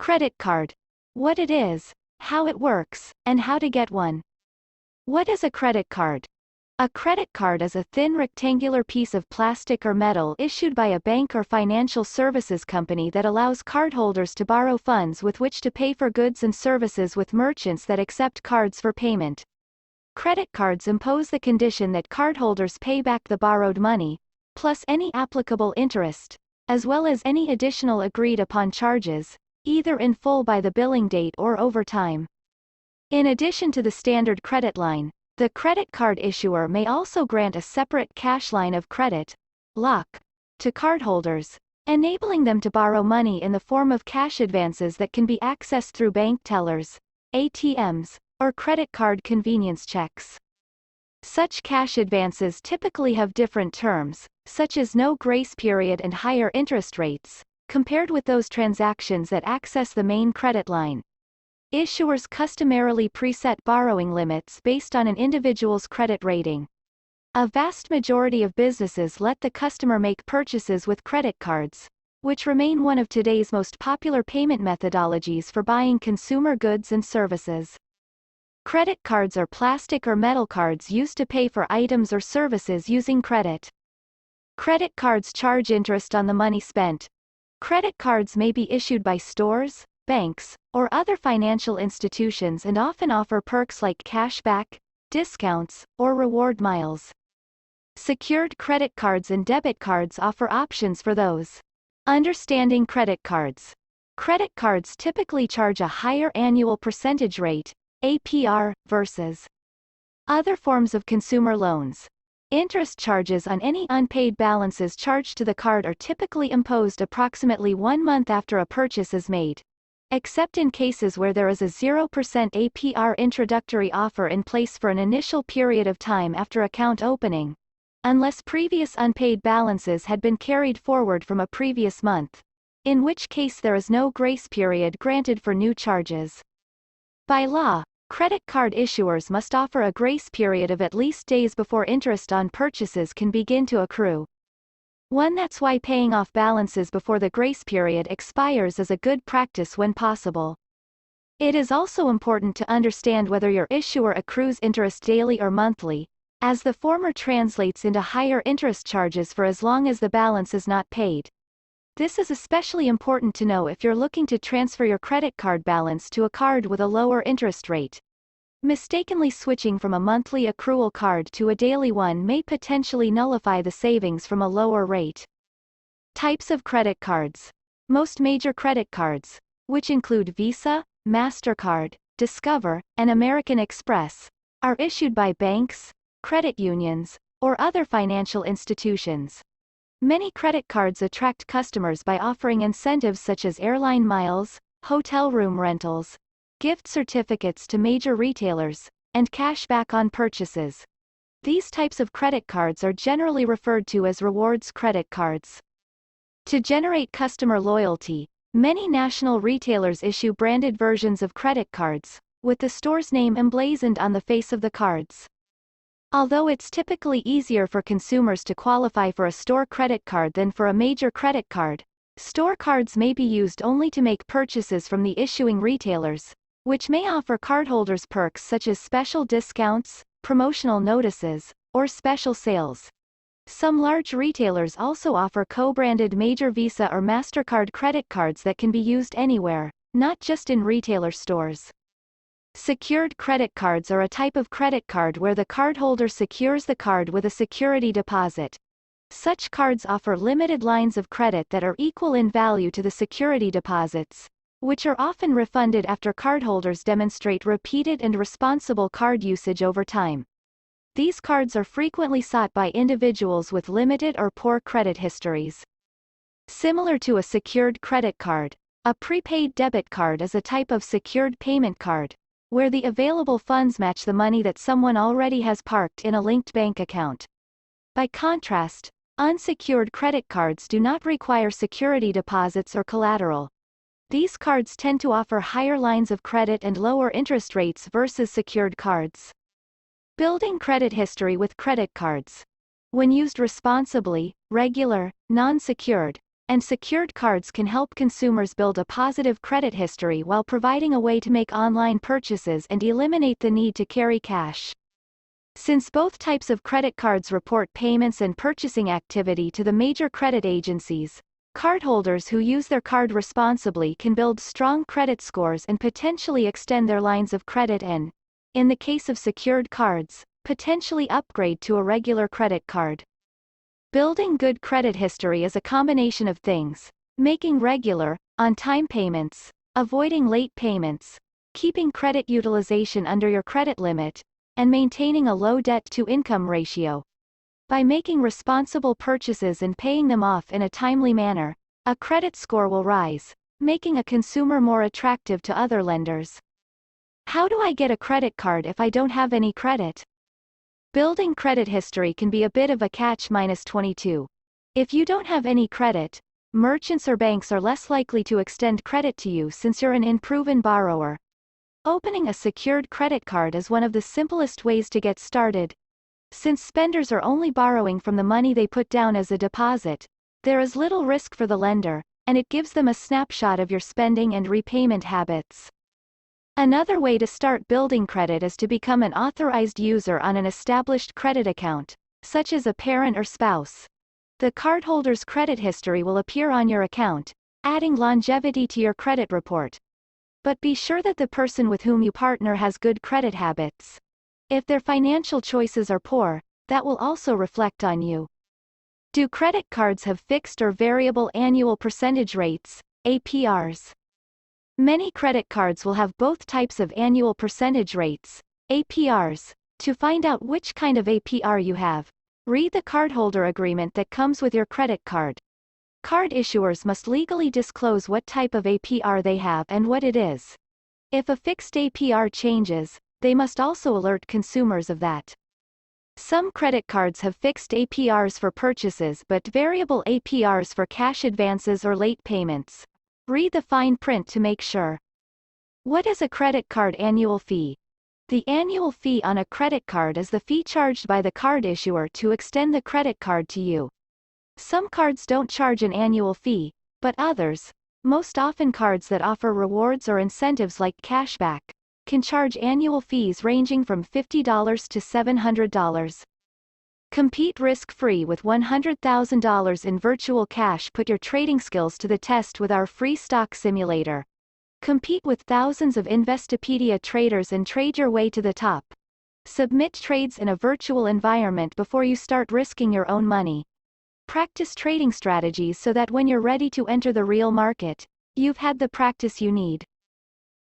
Credit card. What it is, how it works, and how to get one. What is a credit card? A credit card is a thin rectangular piece of plastic or metal issued by a bank or financial services company that allows cardholders to borrow funds with which to pay for goods and services with merchants that accept cards for payment. Credit cards impose the condition that cardholders pay back the borrowed money, plus any applicable interest, as well as any additional agreed-upon charges, either in full by the billing date or over time. In addition to the standard credit line, the credit card issuer may also grant a separate cash line of credit, LOC, to cardholders, enabling them to borrow money in the form of cash advances that can be accessed through bank tellers, ATMs, or credit card convenience checks. Such cash advances typically have different terms, such as no grace period and higher interest rates, compared with those transactions that access the main credit line. Issuers customarily preset borrowing limits based on an individual's credit rating. A vast majority of businesses let the customer make purchases with credit cards, which remain one of today's most popular payment methodologies for buying consumer goods and services. Credit cards are plastic or metal cards used to pay for items or services using credit. Credit cards charge interest on the money spent. Credit cards may be issued by stores, banks, or other financial institutions and often offer perks like cash back, discounts, or reward miles. Secured credit cards and debit cards offer options for those. Understanding credit cards. Credit cards typically charge a higher annual percentage rate, APR, versus other forms of consumer loans. Interest charges on any unpaid balances charged to the card are typically imposed approximately 1 month after a purchase is made, except in cases where there is a 0% APR introductory offer in place for an initial period of time after account opening, unless previous unpaid balances had been carried forward from a previous month, in which case there is no grace period granted for new charges. By law, credit card issuers must offer a grace period of at least days before interest on purchases can begin to accrue. That's why paying off balances before the grace period expires is a good practice when possible. It is also important to understand whether your issuer accrues interest daily or monthly, as the former translates into higher interest charges for as long as the balance is not paid. This is especially important to know if you're looking to transfer your credit card balance to a card with a lower interest rate. Mistakenly switching from a monthly accrual card to a daily one may potentially nullify the savings from a lower rate. Types of credit cards. Most major credit cards, which include Visa, MasterCard, Discover, and American Express, are issued by banks, credit unions, or other financial institutions. Many credit cards attract customers by offering incentives such as airline miles, hotel room rentals, gift certificates to major retailers, and cash back on purchases. These types of credit cards are generally referred to as rewards credit cards. To generate customer loyalty, many national retailers issue branded versions of credit cards, with the store's name emblazoned on the face of the cards. Although it's typically easier for consumers to qualify for a store credit card than for a major credit card, store cards may be used only to make purchases from the issuing retailers, which may offer cardholders perks such as special discounts, promotional notices, or special sales. Some large retailers also offer co-branded major Visa or MasterCard credit cards that can be used anywhere, not just in retailer stores. Secured credit cards are a type of credit card where the cardholder secures the card with a security deposit. Such cards offer limited lines of credit that are equal in value to the security deposits, which are often refunded after cardholders demonstrate repeated and responsible card usage over time. These cards are frequently sought by individuals with limited or poor credit histories. Similar to a secured credit card, a prepaid debit card is a type of secured payment card, where the available funds match the money that someone already has parked in a linked bank account. By contrast, unsecured credit cards do not require security deposits or collateral. These cards tend to offer higher lines of credit and lower interest rates versus secured cards. Building credit history with credit cards. When used responsibly, regular, non-secured, and secured cards can help consumers build a positive credit history while providing a way to make online purchases and eliminate the need to carry cash. Since both types of credit cards report payments and purchasing activity to the major credit agencies, cardholders who use their card responsibly can build strong credit scores and potentially extend their lines of credit and, in the case of secured cards, potentially upgrade to a regular credit card. Building good credit history is a combination of things: making regular, on-time payments, avoiding late payments, keeping credit utilization under your credit limit, and maintaining a low debt-to-income ratio. By making responsible purchases and paying them off in a timely manner, a credit score will rise, making a consumer more attractive to other lenders. How do I get a credit card if I don't have any credit? Building credit history can be a bit of a catch-22. If you don't have any credit, merchants or banks are less likely to extend credit to you since you're an unproven borrower. Opening a secured credit card is one of the simplest ways to get started. Since spenders are only borrowing from the money they put down as a deposit, there is little risk for the lender, and it gives them a snapshot of your spending and repayment habits. Another way to start building credit is to become an authorized user on an established credit account, such as a parent or spouse. The cardholder's credit history will appear on your account, adding longevity to your credit report. But be sure that the person with whom you partner has good credit habits. If their financial choices are poor, that will also reflect on you. Do credit cards have fixed or variable annual percentage rates, APRs? Many credit cards will have both types of annual percentage rates, APRs. To find out which kind of APR you have, read the cardholder agreement that comes with your credit card. Card issuers must legally disclose what type of APR they have and what it is. If a fixed APR changes, they must also alert consumers of that. Some credit cards have fixed APRs for purchases but variable APRs for cash advances or late payments. Read the fine print to make sure. What is a credit card annual fee? The annual fee on a credit card is the fee charged by the card issuer to extend the credit card to you. Some cards don't charge an annual fee, but others, most often cards that offer rewards or incentives like cashback, can charge annual fees ranging from $50 to $700. Compete risk-free with $100,000 in virtual cash. Put your trading skills to the test with our free stock simulator. Compete with thousands of Investopedia traders and trade your way to the top. Submit trades in a virtual environment before you start risking your own money. Practice trading strategies so that when you're ready to enter the real market, you've had the practice you need.